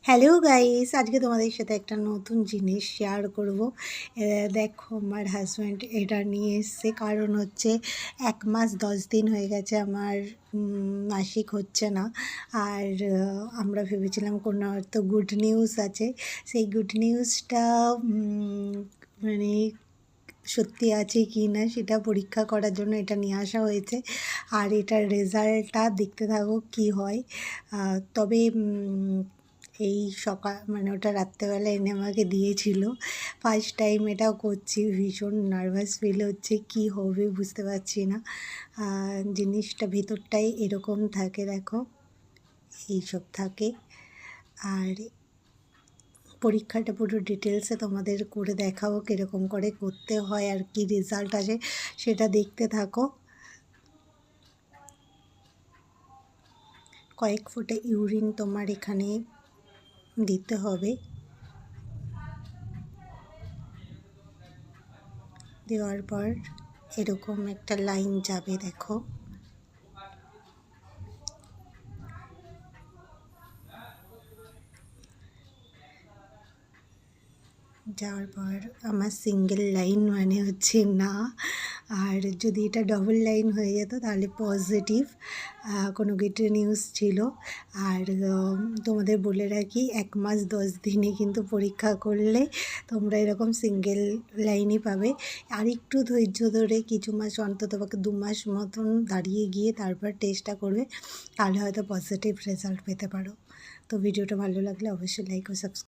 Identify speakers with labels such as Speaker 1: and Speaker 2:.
Speaker 1: Hello guys, আজকে তোমাদের সাথে একটা নতুন জিনিস শেয়ার করব। দেখো আমার হাজব্যান্ড এটা নিয়ে এসছে, কারণ হচ্ছে 1 মাস 10 দিন হয়ে গেছে আমার মাসিক হচ্ছে না। আর আমরা ভেবেছিলাম কোনো হয়তো গুড নিউজ আছে, সেই গুড নিউজটা মানে সত্যি আছে কি না সেটা পরীক্ষা করার জন্য এটা নিয়ে আসা হয়েছে। আর এটার রেজাল্টটা দেখতে থাকো কি হয়। তবে এই সকাল মানে ওটা রাত্রেবেলা এনে আমাকে দিয়েছিল। ফার্স্ট টাইম এটাও করছি, ভীষণ নার্ভাস ফিল হচ্ছে, কি হবে বুঝতে পারছি না। জিনিসটা ভেতরটাই এরকম থাকে, দেখো এইসব থাকে। আর পরীক্ষাটা পুরো ডিটেলসে তোমাদের করে দেখাবো, কীরকম করে করতে হয় আর কি রেজাল্ট আসে সেটা দেখতে থাকো। কয়েক ফোঁটা ইউরিন তোমার এখানে দিতে হবে, দেওয়ার পর এরকম একটা লাইন যাবে, দেখো যাওয়ার পর আমার সিঙ্গেল লাইন মানে হচ্ছে না, আর যদি এটা ডবল লাইন হয়ে যেত তাহলে পজিটিভ কোনো গুড নিউজ ছিল। আর তোমাদের বলে রাখি 1 মাস 10 দিনে কিন্তু পরীক্ষা করলে তোমরা এরকম সিঙ্গেল লাইনই পাবে। আর একটু ধৈর্য ধরে কিছু মাস, অন্তত পক্ষে 2 মাস মতন দাঁড়িয়ে গিয়ে তারপর টেস্টটা করবে, তাহলে হয়তো পজিটিভ রেজাল্ট পেতে পারো। তো ভিডিওটা ভালো লাগলে অবশ্যই লাইক ও সাবস্ক্রাইব